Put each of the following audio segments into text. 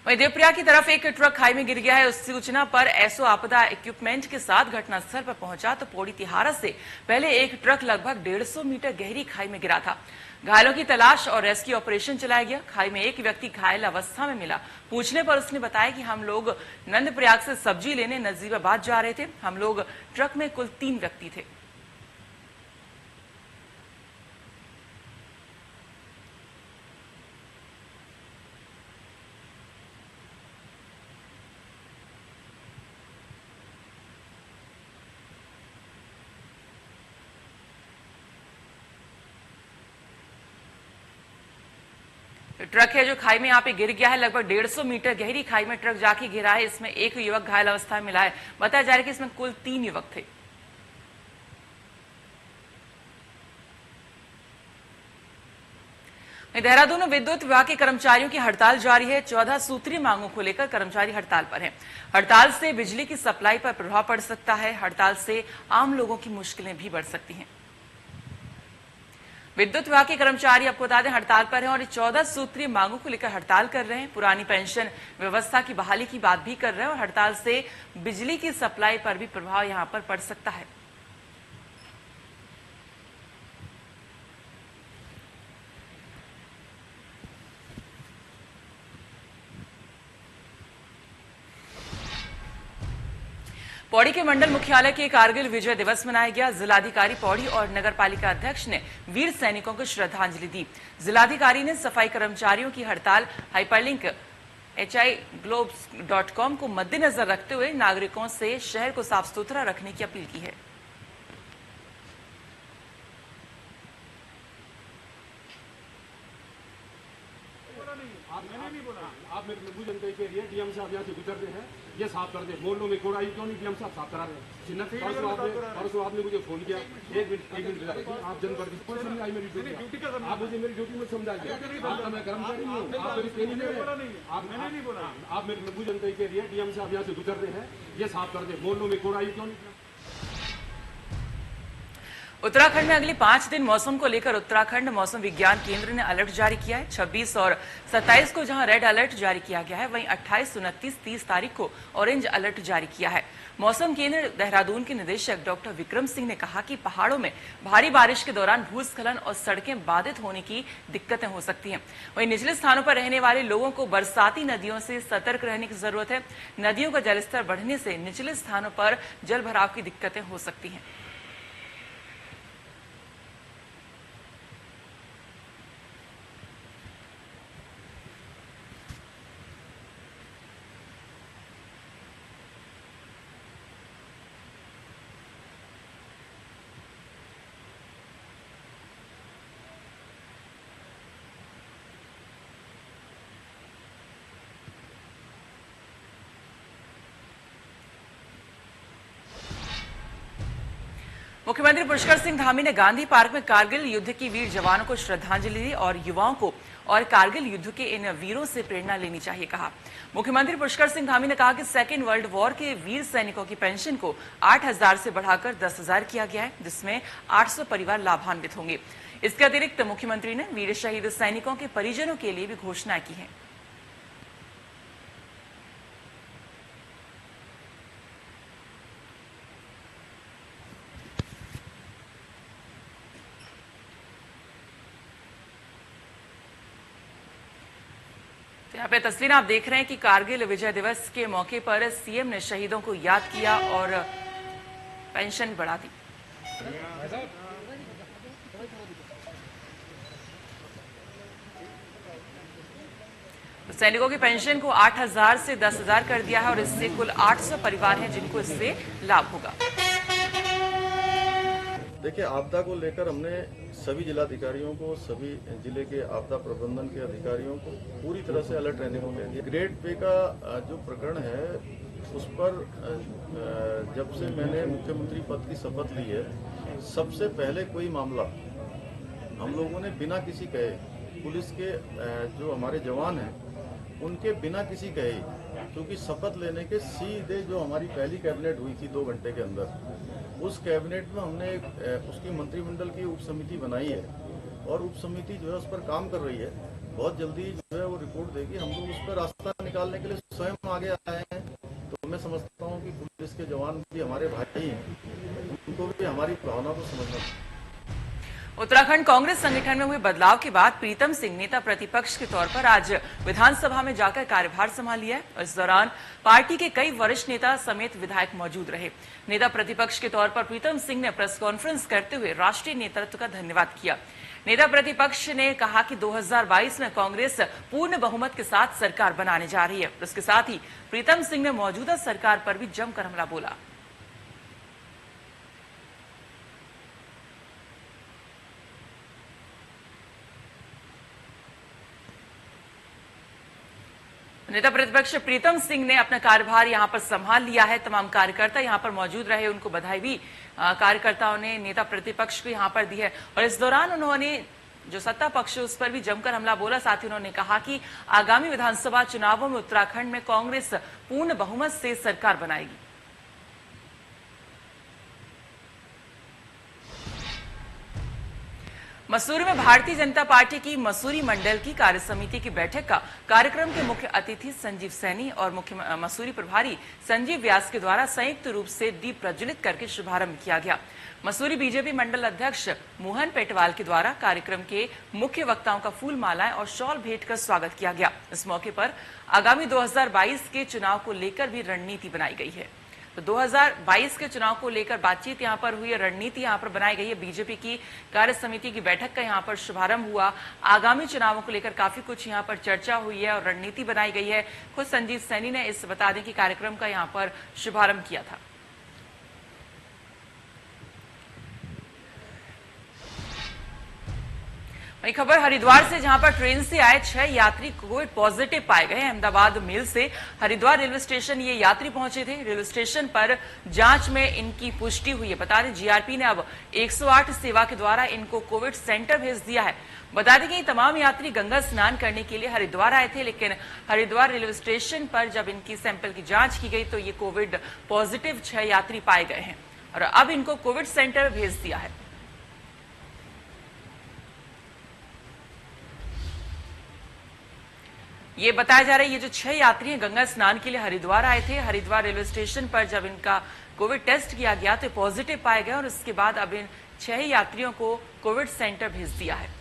वहीं देवप्रयाग की तरफ एक ट्रक खाई में गिर गया है। उस सूचना पर एसओ आपदा इक्विपमेंट के साथ घटनास्थल पर पहुंचा तो पौड़ी तिहारा से पहले एक ट्रक लगभग 150 मीटर गहरी खाई में गिरा था। घायलों की तलाश और रेस्क्यू ऑपरेशन चलाया गया। खाई में एक व्यक्ति घायल अवस्था में मिला। पूछने पर उसने बताया कि हम लोग नंदप्रयाग से सब्जी लेने नजीबाबाद जा रहे थे। हम लोग ट्रक में कुल 3 व्यक्ति थे। ट्रक है जो खाई में यहाँ पे गिर गया है। लगभग 150 मीटर गहरी खाई में ट्रक जाके गिरा है। इसमें एक युवक घायल अवस्था में मिला है। बताया जा रहा है कि इसमें कुल 3 युवक थे। देहरादून में विद्युत विभाग के कर्मचारियों की हड़ताल जारी है। 14 सूत्रीय मांगों को लेकर कर्मचारी हड़ताल पर हैं। हड़ताल से बिजली की सप्लाई पर प्रभाव पड़ सकता है। हड़ताल से आम लोगों की मुश्किलें भी बढ़ सकती हैं। विद्युत विभाग के कर्मचारी आपको बता दें हड़ताल पर हैं और 14 सूत्रीय मांगों को लेकर हड़ताल कर रहे हैं। पुरानी पेंशन व्यवस्था की बहाली की बात भी कर रहे हैं और हड़ताल से बिजली की सप्लाई पर भी प्रभाव यहां पर पड़ सकता है। पौड़ी के मंडल मुख्यालय के कारगिल विजय दिवस मनाया गया। जिलाधिकारी पौड़ी और नगर पालिका अध्यक्ष ने वीर सैनिकों को श्रद्धांजलि दी। जिलाधिकारी ने सफाई कर्मचारियों की हड़ताल हाइपरलिंक HIGlobes.com को मद्देनजर रखते हुए नागरिकों से शहर को साफ सुथरा रखने की अपील की है। आप मेरे लघु जनता के लिए डीएम साहब यहाँ से गुजरते हैं, ये साफ कर दे। मोहल्लों में कूड़ा क्यों नहीं डीएम साहब साफ करा रहे हैं? परसों आपने मुझे फोन किया, एक मिनट आप जनप्रतिनिधि कोई समझ आई मेरी ड्यूटी, आप मुझे मेरी ड्यूटी में समझाइए। आपका मैं कर्मचारी नहीं हूँ, आप मेरी ट्रेनिंग है। आप मेरे लघु जनता के लिए डीएम साहब यहाँ से गुजरते हैं, ये साफ कर दे। मोहल्लों में कूड़ा क्यों नहीं? उत्तराखंड में अगले 5 दिन मौसम को लेकर उत्तराखंड मौसम विज्ञान केंद्र ने अलर्ट जारी किया है। 26 और 27 को जहां रेड अलर्ट जारी किया गया है, वहीं 28, 29, 30 तारीख को ऑरेंज अलर्ट जारी किया है। मौसम केंद्र देहरादून के निदेशक डॉक्टर विक्रम सिंह ने कहा कि पहाड़ों में भारी बारिश के दौरान भूस्खलन और सड़कें बाधित होने की दिक्कतें हो सकती हैं। वहीं निचले स्थानों पर रहने वाले लोगों को बरसाती नदियों से सतर्क रहने की जरूरत है। नदियों का जलस्तर बढ़ने से निचले स्थानों पर जल भराव की दिक्कतें हो सकती हैं। मुख्यमंत्री पुष्कर सिंह धामी ने गांधी पार्क में कारगिल युद्ध की वीर जवानों को श्रद्धांजलि दी और युवाओं को और कारगिल युद्ध के इन वीरों से प्रेरणा लेनी चाहिए कहा। मुख्यमंत्री पुष्कर सिंह धामी ने कहा कि सेकेंड वर्ल्ड वॉर के वीर सैनिकों की पेंशन को 8,000 से बढ़ाकर 10,000 किया गया है, जिसमें 800 परिवार लाभान्वित होंगे। इसके अतिरिक्त मुख्यमंत्री ने वीर शहीद सैनिकों के परिजनों के लिए भी घोषणा की है। यहाँ पे तस्वीर आप देख रहे हैं कि कारगिल विजय दिवस के मौके पर सीएम ने शहीदों को याद किया और पेंशन बढ़ा दी। तो सैनिकों की पेंशन को 8,000 से 10,000 कर दिया है और इससे कुल 800 परिवार हैं जिनको इससे लाभ होगा। देखिए, आपदा को लेकर हमने सभी जिलाधिकारियों को, सभी जिले के आपदा प्रबंधन के अधिकारियों को पूरी तरह से अलर्ट रहने को कह दिया। ग्रेड पे का जो प्रकरण है उस पर जब से मैंने मुख्यमंत्री पद की शपथ ली है, सबसे पहले कोई मामला हम लोगों ने बिना किसी कहे, पुलिस के जो हमारे जवान हैं उनके बिना किसी कहे, क्योंकि शपथ लेने के सीधे जो हमारी पहली कैबिनेट हुई थी 2 घंटे के अंदर, उस कैबिनेट में हमने उसकी मंत्रिमंडल की उप समिति बनाई है और उप समिति जो है उस पर काम कर रही है। बहुत जल्दी जो है वो रिपोर्ट देगी। हम लोग उस पर रास्ता निकालने के लिए स्वयं आगे आए हैं। तो मैं समझता हूँ कि पुलिस के जवान भी हमारे भाई हैं, उनको भी हमारी भावना को समझना चाहिए। उत्तराखंड कांग्रेस संगठन में हुए बदलाव के बाद प्रीतम सिंह नेता प्रतिपक्ष के तौर पर आज विधानसभा में जाकर कार्यभार संभाल लिया है और इस दौरान पार्टी के कई वरिष्ठ नेता समेत विधायक मौजूद रहे। नेता प्रतिपक्ष के तौर पर प्रीतम सिंह ने प्रेस कॉन्फ्रेंस करते हुए राष्ट्रीय नेतृत्व का धन्यवाद किया। नेता प्रतिपक्ष ने कहा कि 2022 में कांग्रेस पूर्ण बहुमत के साथ सरकार बनाने जा रही है। इसके साथ ही प्रीतम सिंह ने मौजूदा सरकार पर भी जमकर हमला बोला। नेता प्रतिपक्ष प्रीतम सिंह ने अपना कार्यभार यहां पर संभाल लिया है। तमाम कार्यकर्ता यहां पर मौजूद रहे, उनको बधाई भी कार्यकर्ताओं ने नेता प्रतिपक्ष को यहां पर दी है और इस दौरान उन्होंने जो सत्ता पक्ष है उस पर भी जमकर हमला बोला। साथ ही उन्होंने कहा कि आगामी विधानसभा चुनावों में उत्तराखंड में कांग्रेस पूर्ण बहुमत से सरकार बनाएगी। मसूरी में भारतीय जनता पार्टी की मसूरी मंडल की कार्यसमिति की बैठक का कार्यक्रम के मुख्य अतिथि संजीव सैनी और मुख्य मसूरी प्रभारी संजीव व्यास के द्वारा संयुक्त रूप से दीप प्रज्वलित करके शुभारंभ किया गया। मसूरी बीजेपी मंडल अध्यक्ष मोहन पेटवाल के द्वारा कार्यक्रम के मुख्य वक्ताओं का फूल मालाएं और शॉल भेंट कर स्वागत किया गया। इस मौके पर आगामी 2022 के चुनाव को लेकर भी रणनीति बनाई गई है। तो 2022 के चुनाव को लेकर बातचीत यहां पर हुई है, रणनीति यहां पर बनाई गई है। बीजेपी की कार्य समिति की बैठक का यहां पर शुभारंभ हुआ। आगामी चुनावों को लेकर काफी कुछ यहां पर चर्चा हुई है और रणनीति बनाई गई है। खुद संजीव सैनी ने इस बता दें कि कार्यक्रम का यहां पर शुभारंभ किया था। वही खबर हरिद्वार से, जहां पर ट्रेन से आए 6 यात्री कोविड पॉजिटिव पाए गए। अहमदाबाद मेल से हरिद्वार रेलवे स्टेशन ये यात्री पहुंचे थे। रेलवे स्टेशन पर जांच में इनकी पुष्टि हुई है। बता दें जीआरपी ने अब 108 सेवा के द्वारा इनको कोविड सेंटर भेज दिया है। बता दें कि ये तमाम यात्री गंगा स्नान करने के लिए हरिद्वार आए थे, लेकिन हरिद्वार रेलवे स्टेशन पर जब इनकी सैंपल की जांच की गई तो ये कोविड पॉजिटिव 6 यात्री पाए गए हैं और अब इनको कोविड सेंटर भेज दिया है। ये बताया जा रहा है ये जो 6 यात्री हैं गंगा स्नान के लिए हरिद्वार आए थे। हरिद्वार रेलवे स्टेशन पर जब इनका कोविड टेस्ट किया गया तो पॉजिटिव पाए गए और इसके बाद अब इन 6 यात्रियों को कोविड सेंटर भेज दिया है।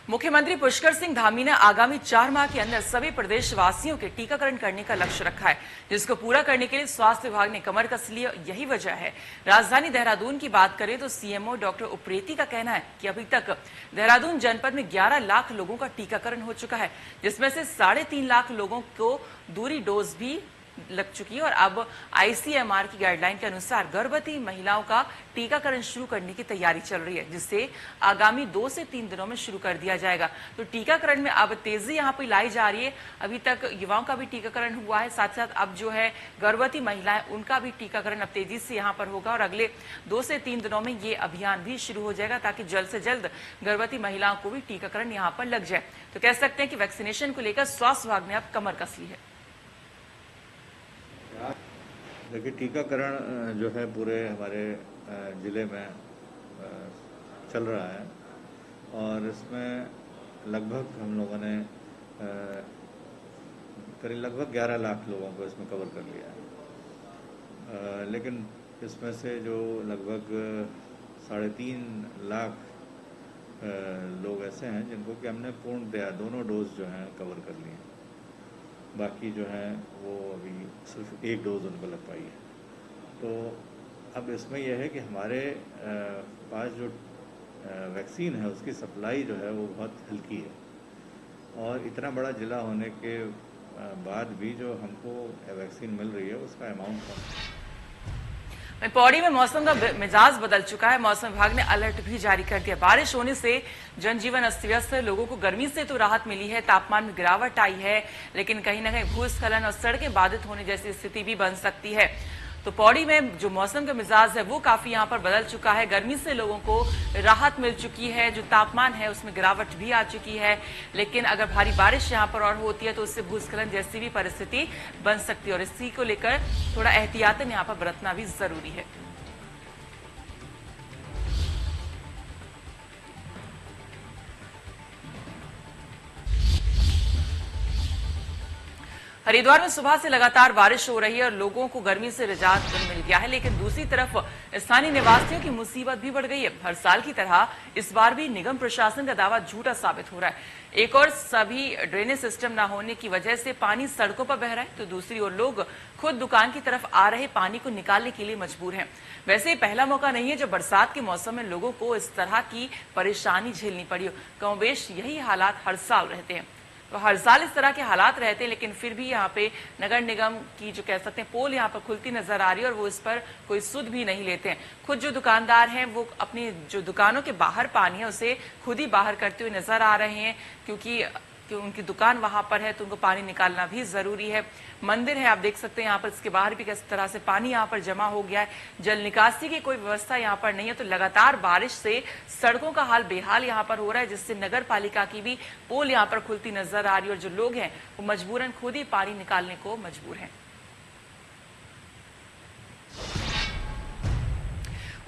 मुख्यमंत्री पुष्कर सिंह धामी ने आगामी 4 माह के अंदर सभी प्रदेशवासियों के टीकाकरण करने का लक्ष्य रखा है, जिसको पूरा करने के लिए स्वास्थ्य विभाग ने कमर कस ली। यही वजह है। राजधानी देहरादून की बात करें तो सीएमओ डॉक्टर उप्रेती का कहना है कि अभी तक देहरादून जनपद में 11 लाख लोगों का टीकाकरण हो चुका है, जिसमें से 3.5 लाख लोगों को दूसरी डोज भी लग चुकी है और अब आईसीएमआर की गाइडलाइन के अनुसार गर्भवती महिलाओं का टीकाकरण शुरू करने की तैयारी चल रही है, जिससे आगामी 2 से 3 दिनों में शुरू कर दिया जाएगा। तो टीकाकरण में अब तेजी यहां पर लाई जा रही है। अभी तक युवाओं का भी टीकाकरण हुआ है, साथ साथ अब जो है गर्भवती महिलाएं उनका भी टीकाकरण अब तेजी से यहां पर होगा और अगले 2 से 3 दिनों में ये अभियान भी शुरू हो जाएगा ताकि जल्द से जल्द गर्भवती महिलाओं को भी टीकाकरण यहाँ पर लग जाए। तो कह सकते हैं कि वैक्सीनेशन को लेकर स्वास्थ्य विभाग ने अब कमर कस ली है। देखिए टीकाकरण जो है पूरे हमारे ज़िले में चल रहा है और इसमें लगभग हम लोगों ने करीब लगभग 11 लाख लोगों को इसमें कवर कर लिया है। लेकिन इसमें से जो लगभग 3.5 लाख लोग ऐसे हैं जिनको कि हमने पूर्णतया दोनों डोज जो हैं कवर कर लिए हैं। बाकी जो है वो अभी सिर्फ 1 डोज उनको लग पाई है। तो अब इसमें यह है कि हमारे पास जो वैक्सीन है उसकी सप्लाई जो है वो बहुत हल्की है और इतना बड़ा ज़िला होने के बाद भी जो हमको वैक्सीन मिल रही है उसका अमाउंट कम है। पौड़ी में मौसम का मिजाज बदल चुका है। मौसम विभाग ने अलर्ट भी जारी कर दिया। बारिश होने से जनजीवन अस्त व्यस्त है। लोगों को गर्मी से तो राहत मिली है, तापमान में गिरावट आई है, लेकिन कहीं ना कहीं भूस्खलन और सड़कें बाधित होने जैसी स्थिति भी बन सकती है। तो पौड़ी में जो मौसम का मिजाज है वो काफी यहाँ पर बदल चुका है। गर्मी से लोगों को राहत मिल चुकी है, जो तापमान है उसमें गिरावट भी आ चुकी है, लेकिन अगर भारी बारिश यहाँ पर और होती है तो उससे भूस्खलन जैसी भी परिस्थिति बन सकती है और इसी को लेकर थोड़ा एहतियातन यहाँ पर बरतना भी जरूरी है। हरिद्वार में सुबह से लगातार बारिश हो रही है और लोगों को गर्मी से निजात मिल गया है, लेकिन दूसरी तरफ स्थानीय निवासियों की मुसीबत भी बढ़ गई है। हर साल की तरह इस बार भी निगम प्रशासन का दावा झूठा साबित हो रहा है। एक और सभी ड्रेनेज सिस्टम न होने की वजह से पानी सड़कों पर बह रहा है, तो दूसरी ओर लोग खुद दुकान की तरफ आ रहे पानी को निकालने के लिए मजबूर हैं। वैसे ही पहला मौका नहीं है जब बरसात के मौसम में लोगों को इस तरह की परेशानी झेलनी पड़ी हो। कमोबेश यही हालात हर साल रहते हैं, तो हर साल इस तरह के हालात रहते हैं, लेकिन फिर भी यहाँ पे नगर निगम की जो कह सकते हैं पोल यहाँ पर खुलती नजर आ रही है और वो इस पर कोई सुध भी नहीं लेते हैं। खुद जो दुकानदार हैं वो अपनी जो दुकानों के बाहर पानी है उसे खुद ही बाहर करते हुए नजर आ रहे हैं, क्योंकि उनकी दुकान वहां पर है तो उनको पानी निकालना भी जरूरी है। मंदिर है, आप देख सकते हैं यहाँ पर, इसके बाहर भी किस तरह से पानी यहाँ पर जमा हो गया है। जल निकासी की कोई व्यवस्था यहाँ पर नहीं है, तो लगातार बारिश से सड़कों का हाल बेहाल यहाँ पर हो रहा है, जिससे नगर पालिका की भी पोल यहाँ पर खुलती नजर आ रही है और जो लोग हैं वो मजबूरन खुद ही पानी निकालने को मजबूर हैं।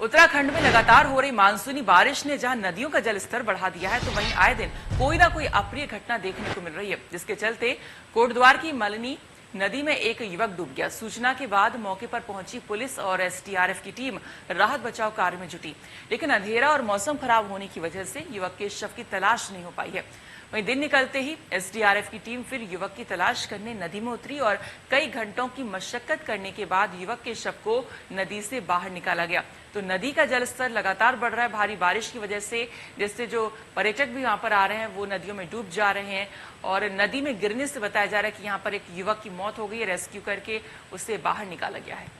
उत्तराखंड में लगातार हो रही मानसूनी बारिश ने जहां नदियों का जलस्तर बढ़ा दिया है, तो वहीं आए दिन कोई ना कोई अप्रिय घटना देखने को मिल रही है, जिसके चलते कोटद्वार की मलनी नदी में एक युवक डूब गया। सूचना के बाद मौके पर पहुंची पुलिस और एसडीआरएफ की टीम राहत बचाव कार्य में जुटी, लेकिन अंधेरा और मौसम खराब होने की वजह से युवक के शव की तलाश नहीं हो पाई है। वहीं दिन निकलते ही एसडीआरएफ की टीम फिर युवक की तलाश करने नदी में उतरी और कई घंटों की मशक्कत करने के बाद युवक के शव को नदी से बाहर निकाला गया। तो नदी का जलस्तर लगातार बढ़ रहा है भारी बारिश की वजह से, जिससे जो पर्यटक भी यहाँ पर आ रहे हैं वो नदियों में डूब जा रहे हैं और नदी में गिरने से बताया जा रहा है कि यहाँ पर एक युवक की मौत हो गई है। रेस्क्यू करके उसे बाहर निकाला गया है।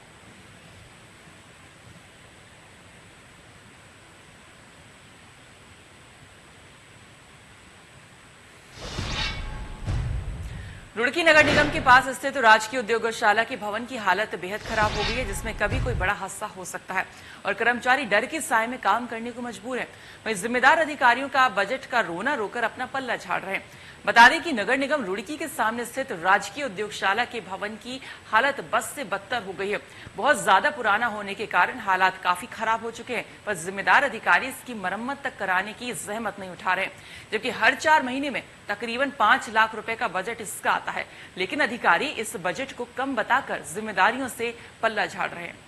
रुड़की नगर निगम के पास स्थित राजकीय उद्योगशाला के भवन की हालत बेहद खराब हो गई है, जिसमें कभी कोई बड़ा हादसा हो सकता है और कर्मचारी डर के साए में काम करने को मजबूर हैं। वहीं जिम्मेदार अधिकारियों का बजट का रोना रोकर अपना पल्ला झाड़ रहे हैं। बता दें कि नगर निगम रुड़की के सामने स्थित राजकीय उद्योगशाला के भवन की हालत बस से बदतर हो गई है। बहुत ज्यादा पुराना होने के कारण हालात काफी खराब हो चुके हैं, पर जिम्मेदार अधिकारी इसकी मरम्मत तक कराने की जहमत नहीं उठा रहे, जबकि हर 4 महीने में तकरीबन 5 लाख रुपए का बजट इसका आता है, लेकिन अधिकारी इस बजट को कम बताकर जिम्मेदारियों से पल्ला झाड़ रहे हैं।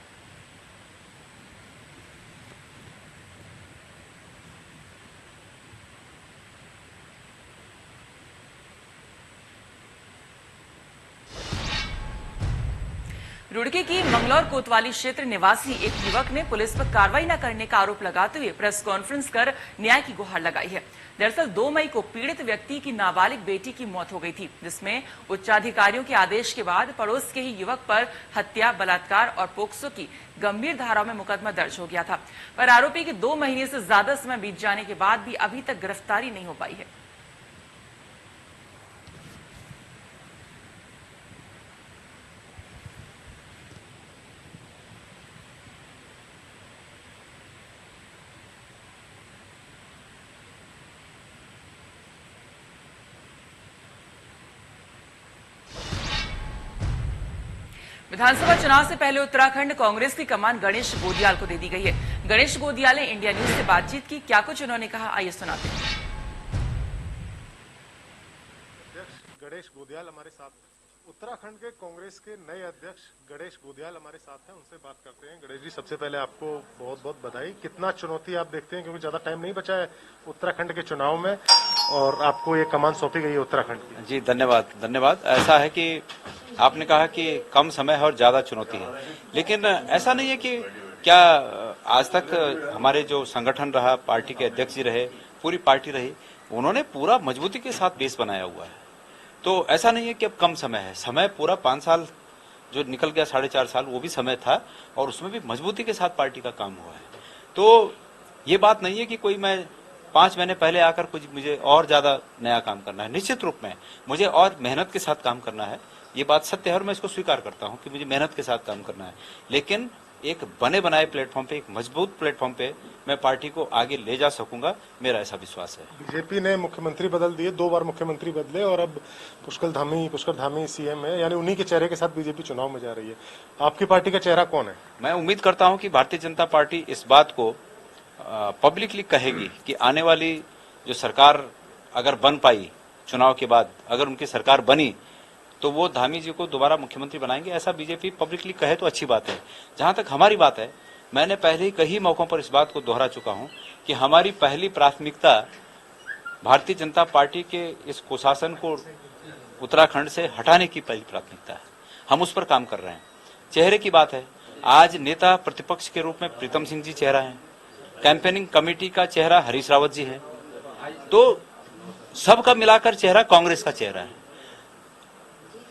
रुड़की की मंगलौर कोतवाली क्षेत्र निवासी एक युवक ने पुलिस पर कार्रवाई न करने का आरोप लगाते हुए प्रेस कॉन्फ्रेंस कर न्याय की गुहार लगाई है। दरअसल 2 मई को पीड़ित व्यक्ति की नाबालिग बेटी की मौत हो गई थी, जिसमें उच्चाधिकारियों के आदेश के बाद पड़ोस के ही युवक पर हत्या, बलात्कार और पोक्सो की गंभीर धाराओं में मुकदमा दर्ज हो गया था। पर आरोपी की 2 महीने से ज्यादा समय बीत जाने के बाद भी अभी तक गिरफ्तारी नहीं हो पाई है। विधानसभा चुनाव से पहले उत्तराखंड कांग्रेस की कमान गणेश गोदियाल को दे दी गई है। गणेश गोदियाल ने इंडिया न्यूज से बातचीत की, क्या कुछ उन्होंने कहा, आइए सुनाते हैं। अध्यक्ष गणेश गोदियाल हमारे साथ, उत्तराखंड के कांग्रेस के नए अध्यक्ष गणेश गोदियाल हमारे साथ हैं, उनसे बात करते हैं। गणेश जी, सबसे पहले आपको बहुत बहुत बधाई। कितना चुनौती आप देखते हैं, क्योंकि ज्यादा टाइम नहीं बचा है उत्तराखंड के चुनाव में और आपको ये कमान सौंपी गई है उत्तराखंड की। जी धन्यवाद। ऐसा है कि आपने कहा कि कम समय है और ज्यादा चुनौती है, लेकिन ऐसा नहीं है कि क्या आज तक हमारे जो संगठन रहा, पार्टी के अध्यक्ष जी रहे, पूरी पार्टी रही, उन्होंने पूरा मजबूती के साथ बेस बनाया हुआ है। तो ऐसा नहीं है कि अब कम समय है, समय पूरा 5 साल जो निकल गया, 4.5 साल, वो भी समय था और उसमें भी मजबूती के साथ पार्टी का काम हुआ है। तो ये बात नहीं है कि कोई मैं 5 महीने पहले आकर कुछ मुझे और ज्यादा नया काम करना है। निश्चित रूप में मुझे और मेहनत के साथ काम करना है, ये बात सत्य है और मैं इसको स्वीकार करता हूं कि मुझे मेहनत के साथ काम करना है, लेकिन एक बने बनाए प्लेटफॉर्म पे, एक मजबूत प्लेटफॉर्म पे मैं पार्टी को आगे ले जा सकूंगा, मेरा ऐसा विश्वास है। बीजेपी ने मुख्यमंत्री बदल दिए, 2 बार मुख्यमंत्री बदले और अब पुष्कर धामी सीएम है, यानी उन्हीं के चेहरे के साथ बीजेपी चुनाव में जा रही है। आपकी पार्टी का चेहरा कौन है? मैं उम्मीद करता हूं कि भारतीय जनता पार्टी इस बात को पब्लिकली कहेगी कि आने वाली जो सरकार अगर बन पाई चुनाव के बाद, अगर उनकी सरकार बनी तो वो धामी जी को दोबारा मुख्यमंत्री बनाएंगे, ऐसा बीजेपी पब्लिकली कहे तो अच्छी बात है। जहां तक हमारी बात है, मैंने पहले ही कई मौकों पर इस बात को दोहरा चुका हूं कि हमारी पहली प्राथमिकता भारतीय जनता पार्टी के इस कुशासन को उत्तराखंड से हटाने की पहली प्राथमिकता है। हम उस पर काम कर रहे हैं। चेहरे की बात है, आज नेता प्रतिपक्ष के रूप में प्रीतम सिंह जी चेहरा है, कैंपेनिंग कमेटी का चेहरा हरीश रावत जी है, तो सबका मिलाकर चेहरा कांग्रेस का चेहरा है,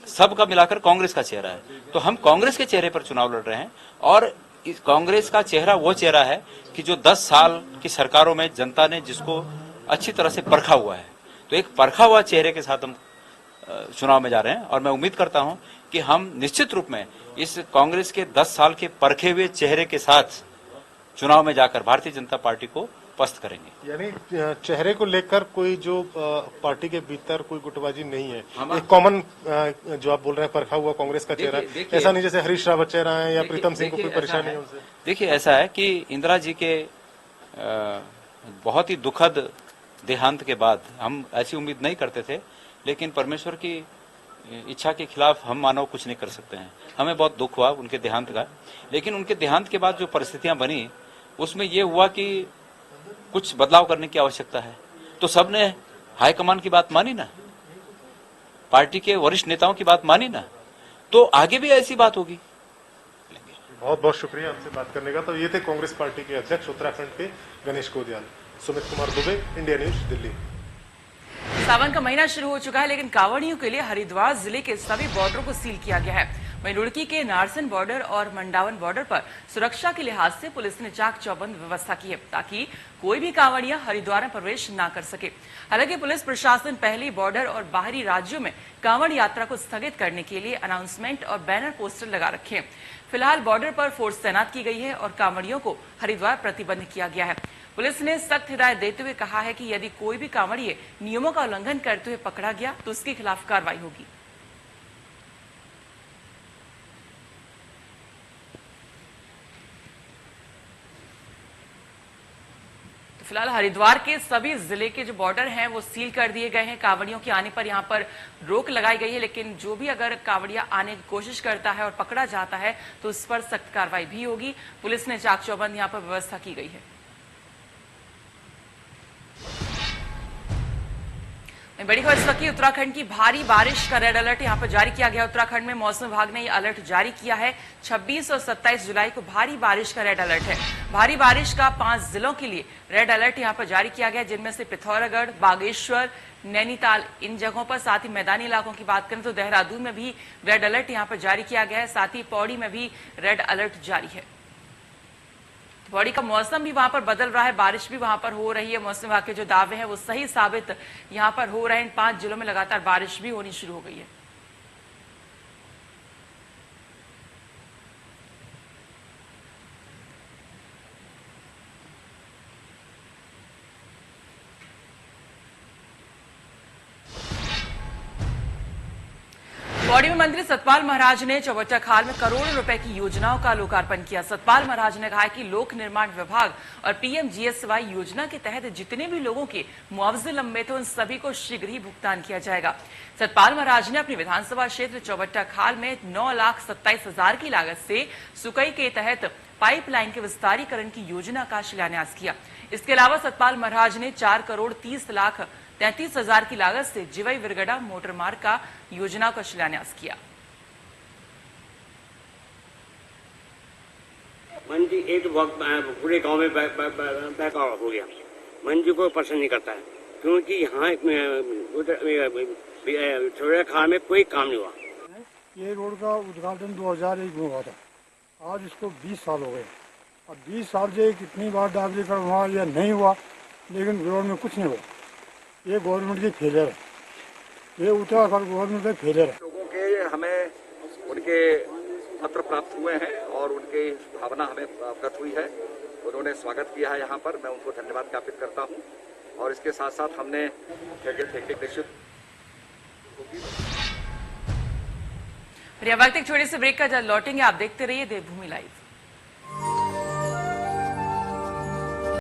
सबका मिलाकर कांग्रेस का चेहरा है। तो हम कांग्रेस के चेहरे पर चुनाव लड़ रहे हैं और इस कांग्रेस का चेहरा वो चेहरा है कि जो 10 साल की सरकारों में जनता ने जिसको अच्छी तरह से परखा हुआ है, तो एक परखा हुआ चेहरे के साथ हम चुनाव में जा रहे हैं और मैं उम्मीद करता हूं कि हम निश्चित रूप में इस कांग्रेस के 10 साल के परखे हुए चेहरे के साथ चुनाव में जाकर भारतीय जनता पार्टी को पस्त करेंगे। यानी चेहरे को लेकर कोई जो पार्टी के भीतर कोई गुटबाजी नहीं है, एक कॉमन जो आप बोल रहे हैं परखा हुआ कांग्रेस का चेहरा, ऐसा नहीं जैसे हरीश रावत चेहरा है या प्रीतम सिंह को कोई परेशानी है उनसे। देखिए, ऐसा है कि इंदिरा जी के बहुत ही दुखद देहांत के बाद हम ऐसी उम्मीद नहीं करते थे, लेकिन परमेश्वर की इच्छा के खिलाफ हम मानव कुछ नहीं कर सकते हैं। हमें बहुत दुख हुआ उनके देहांत का, लेकिन उनके देहांत के बाद जो परिस्थितियां बनी उसमें ये हुआ कि कुछ बदलाव करने की आवश्यकता है। तो सबने हाईकमान की बात मानी ना, पार्टी के वरिष्ठ नेताओं की बात मानी ना, तो आगे भी ऐसी बात होगी। बहुत बहुत शुक्रिया आपसे बात करने का। तो ये थे कांग्रेस पार्टी के अध्यक्ष उत्तराखंड के गणेश गोदियाल। Sumit Kumar Dubey, India News, Delhi. सावन का महीना शुरू हो चुका है, लेकिन कांवड़ियों के लिए हरिद्वार जिले के सभी बॉर्डरों को सील किया गया है। वहीं रुड़की के नारसन बॉर्डर और मंडावन बॉर्डर पर सुरक्षा के लिहाज से पुलिस ने चाक चौबंद व्यवस्था की है ताकि कोई भी कांवड़िया हरिद्वार में प्रवेश न कर सके। हालांकि पुलिस प्रशासन पहले बॉर्डर और बाहरी राज्यों में कांवड़ यात्रा को स्थगित करने के लिए अनाउंसमेंट और बैनर पोस्टर लगा रखे हैं। फिलहाल बॉर्डर पर फोर्स तैनात की गई है और कांवड़ियों को हरिद्वार प्रतिबंध किया गया है। पुलिस ने सख्त हिदायत देते हुए कहा है कि यदि कोई भी कांवड़िए नियमों का उल्लंघन करते हुए पकड़ा गया तो उसके खिलाफ कार्रवाई होगी। फिलहाल हरिद्वार के सभी जिले के जो बॉर्डर हैं वो सील कर दिए गए हैं। कांवड़ियों के आने पर यहां पर रोक लगाई गई है, लेकिन जो भी अगर कांवड़िया आने की कोशिश करता है और पकड़ा जाता है तो उस पर सख्त कार्रवाई भी होगी। पुलिस ने चाक चौबंद यहां पर व्यवस्था की गई है। बड़ी खबर इस वक्त की, उत्तराखंड की भारी बारिश का रेड अलर्ट यहां पर जारी किया गया। उत्तराखंड में मौसम विभाग ने यह अलर्ट जारी किया है। 26 और 27 जुलाई को भारी बारिश का रेड अलर्ट है। भारी बारिश का 5 जिलों के लिए रेड अलर्ट यहां पर जारी किया गया, जिनमें से पिथौरागढ़, बागेश्वर, नैनीताल, इन जगहों पर। साथ ही मैदानी इलाकों की बात करें तो देहरादून में भी रेड अलर्ट यहां पर जारी किया गया है। साथ ही पौड़ी में भी रेड अलर्ट जारी है। पौड़ी का मौसम भी वहां पर बदल रहा है, बारिश भी वहां पर हो रही है। मौसम विभाग के जो दावे हैं वो सही साबित यहां पर हो रहे हैं। इन 5 जिलों में लगातार बारिश भी होनी शुरू हो गई है। पौड़ी में मंत्री सतपाल महाराज ने चौबट्टा खाल में करोड़ों रुपए की योजनाओं का लोकार्पण किया। सतपाल महाराज ने कहा कि लोक निर्माण विभाग और पीएमजीएसवाई योजना के तहत जितने भी लोगों के मुआवजे लंबे थे उन सभी को शीघ्र ही भुगतान किया जाएगा। सतपाल महाराज ने अपनी विधानसभा क्षेत्र चौबट्टा खाल में 9,27,000 की लागत से सुकई के तहत पाइपलाइन के विस्तारीकरण की योजना का शिलान्यास किया। इसके अलावा सतपाल महाराज ने 4,30,33,000 की लागत से जिवई विरगड़ा मोटर मार्ग का योजना का शिलान्यास किया। मंजी एक पूरे गांव में बैकआउट हो गया। मंजी को पसंद नहीं करता है क्योंकि यहाँ छोटे खाल में कोई काम नहीं हुआ। ये रोड का उद्घाटन 2001 में हुआ था, आज इसको 20 साल हो गए। अब 20 साल से कितनी बार डाकलेकर हुआ या नहीं हुआ, लेकिन रोड में कुछ नहीं हुआ। ये गवर्नमेंट की फेलियर है, ये उत्तराखंड गवर्नमेंट का फेलियर है। लोगों के हमें उनके पत्र प्राप्त हुए हैं और उनकी भावना हमें अवगत हुई है। उन्होंने स्वागत किया है यहाँ पर, मैं उनको धन्यवाद ज्ञापित करता हूँ। और इसके साथ साथ हमने ठेके निश्चित। वक्त एक छोटे से ब्रेक का जब लौटेंगे आप देखते रहिए देवभूमि लाइव।